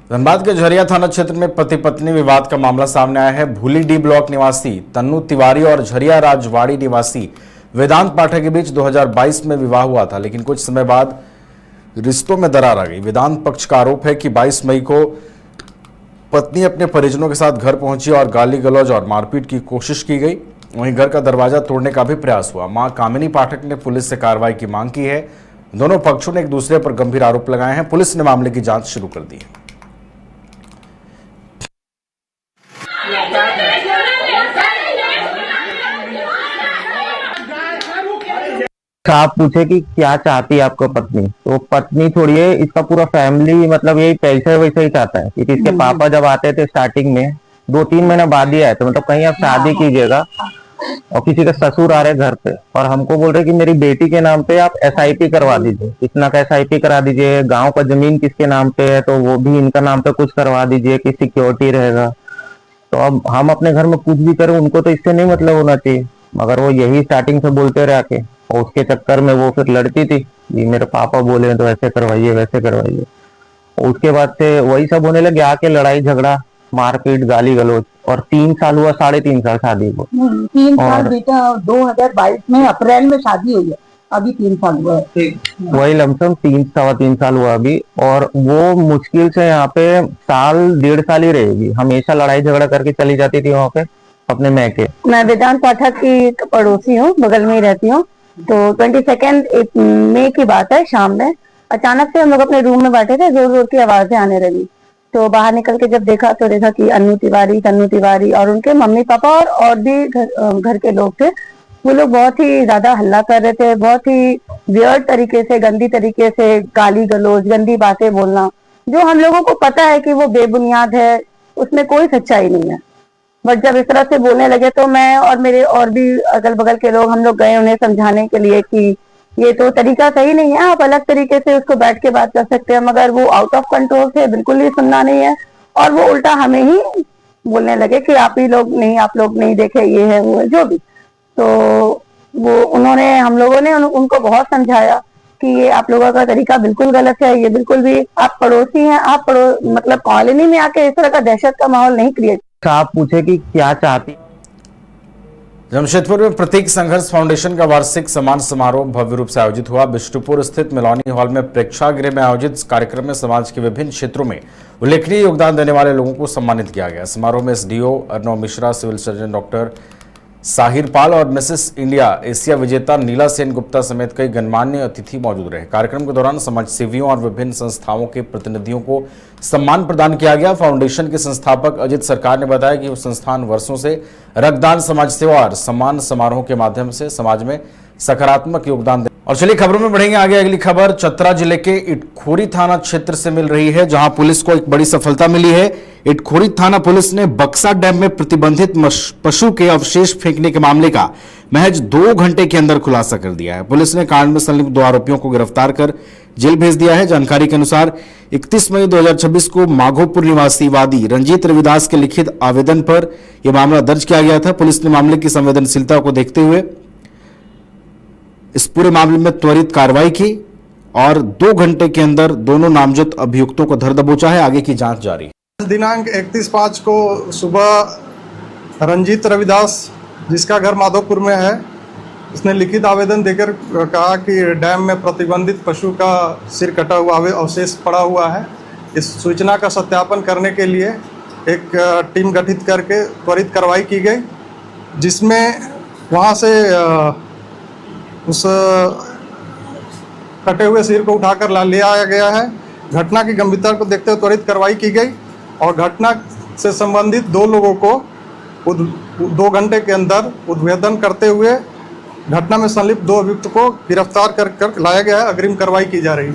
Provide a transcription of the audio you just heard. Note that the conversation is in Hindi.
धनबाद के झरिया थाना क्षेत्र में पति पत्नी विवाद का मामला सामने आया है। भूली डी ब्लॉक निवासी तन्नू तिवारी और झरिया राजवाड़ी निवासी वेदांत पाठक के बीच 2022 में विवाह हुआ था, लेकिन कुछ समय बाद रिश्तों में दरार आ गई। वेदांत पक्ष का आरोप है कि 22 मई को पत्नी अपने परिजनों के साथ घर पहुंची और गाली गलौज और मारपीट की कोशिश की गई। वहीं घर का दरवाजा तोड़ने का भी प्रयास हुआ। मां कामिनी पाठक ने पुलिस से कार्रवाई की मांग की है। दोनों पक्षों ने एक दूसरे पर गंभीर आरोप लगाए हैं। पुलिस ने मामले की जांच शुरू कर दी है। आप पूछे कि क्या चाहती है आपको पत्नी, तो पत्नी थोड़ी है, इसका पूरा फैमिली मतलब यही पैसे वैसे ही चाहता है। क्योंकि इसके पापा जब आते थे स्टार्टिंग में 2-3 महीने बाद ही आए थे, मतलब कहीं आप शादी कीजिएगा और किसी के ससुर आ रहे घर पे और हमको बोल रहे कि मेरी बेटी के नाम पे आप SIP करवा दीजिए, इतना का SIP करा दीजिए, गांव का जमीन किसके नाम पे है तो वो भी इनका नाम पे कुछ करवा दीजिए कि सिक्योरिटी रहेगा। तो अब हम अपने घर में कुछ भी करें, उनको तो इससे नहीं मतलब होना चाहिए, मगर वो यही स्टार्टिंग से बोलते रहे आके, और उसके चक्कर में वो फिर लड़ती थी कि मेरे पापा बोले तो ऐसे करवाइए वैसे करवाइए। उसके बाद से वही सब होने लगे, आके लड़ाई झगड़ा मारपीट गाली गलौज, और 3 साल हुआ, 3.5 साल शादी को। 3 साल बेटा, 2022 में अप्रैल में शादी हुई है, अभी 3 साल हुआ है। वही लमसम 3-3.25 साल हुआ अभी, और वो मुश्किल से यहाँ पे 1.5 साल ही रहेगी। हमेशा लड़ाई झगड़ा करके चली जाती थी वहाँ पे अपने मैके। मैं वेदांत पाठक की पड़ोसी हूँ, बगल में ही रहती हूँ। तो 22 मई की बात है, शाम में अचानक से हम लोग अपने रूम में बैठे थे, जोर जोर की आवाजें आने लगी। तो बाहर निकल के जब देखा तो देखा कि तन्नू तिवारी और उनके मम्मी पापा और भी घर के लोग थे। वो लोग बहुत ही ज्यादा हल्ला कर रहे थे, बहुत ही वियर्ड तरीके से, गंदी तरीके से गाली गलौज, गंदी बातें बोलना, जो हम लोगों को पता है कि वो बेबुनियाद है, उसमें कोई सच्चाई नहीं है। बट जब इस तरह से बोलने लगे तो मैं और मेरे और भी अगल बगल के लोग, हम लोग गए उन्हें समझाने के लिए कि ये तो तरीका सही नहीं है, आप अलग तरीके से उसको बैठ के बात कर सकते हैं। मगर वो आउट ऑफ कंट्रोल से बिल्कुल ही सुनना नहीं है, और वो उल्टा हमें ही बोलने लगे कि आप लोग नहीं देखे, ये है वो है, जो भी। तो वो हम लोगों ने उनको बहुत समझाया कि ये आप लोगों का तरीका बिल्कुल गलत है, ये बिल्कुल भी, आप पड़ोसी हैं, आप मतलब कॉलोनी में आके इस तरह का दहशत का माहौल नहीं क्रिएट। आप पूछे कि क्या चाहती। जमशेदपुर में प्रतीक संघर्ष फाउंडेशन का वार्षिक सम्मान समारोह भव्य रूप से आयोजित हुआ। बिष्टुपुर स्थित मिलौनी हॉल में प्रेक्षागृह में आयोजित कार्यक्रम में समाज के विभिन्न क्षेत्रों में उल्लेखनीय योगदान देने वाले लोगों को सम्मानित किया गया। समारोह में SDO Arnav Mishra, civil surgeon doctor Sahir Pal और मिसेस इंडिया एशिया विजेता नीला सेन गुप्ता समेत कई गणमान्य अतिथि मौजूद रहे। कार्यक्रम के दौरान समाज सेवियों और विभिन्न संस्थाओं के प्रतिनिधियों को सम्मान प्रदान किया गया। फाउंडेशन के संस्थापक अजित सरकार ने बताया कि वो संस्थान वर्षों से रक्तदान, समाज सेवा और सम्मान समारोह के माध्यम से समाज में सकारात्मक योगदान दे। और चलिए खबरों में बढ़ेंगे आगे। अगली खबर चतरा जिले के इटखोरी थाना क्षेत्र से मिल रही है, जहां पुलिस को एक बड़ी सफलता मिली है। इटखोरी थाना पुलिस ने बक्सा डैम में प्रतिबंधित पशु के अवशेष फेंकने के मामले का महज 2 घंटे के अंदर खुलासा कर दिया है। पुलिस ने कांड में संलिप्त 2 आरोपियों को गिरफ्तार कर जेल भेज दिया है। जानकारी के अनुसार 31 मई 2026 को माघोपुर निवासी वादी रंजीत रविदास के लिखित आवेदन पर यह मामला दर्ज किया गया था। पुलिस ने मामले की संवेदनशीलता को देखते हुए इस पूरे मामले में त्वरित कार्रवाई की और 2 घंटे के अंदर दोनों नामजद अभियुक्तों को धर दबोचा है। आगे की जांच जारी है। दिनांक 31/5 को सुबह रंजीत रविदास, जिसका घर माधोपुर में है, उसने लिखित आवेदन देकर कहा कि डैम में प्रतिबंधित पशु का सिर कटा हुआ अवशेष पड़ा हुआ है। इस सूचना का सत्यापन करने के लिए एक टीम गठित करके त्वरित कार्रवाई की गई, जिसमें वहाँ से उस कटे हुए सिर को उठाकर ले आया गया है। घटना की गंभीरता को देखते हुए त्वरित कार्रवाई की गई और घटना से संबंधित 2 लोगों को 2 घंटे के अंदर उद्भेदन करते हुए घटना में संलिप्त 2 अभियुक्त को गिरफ्तार कर लाया गया है। अग्रिम कार्रवाई की जा रही है।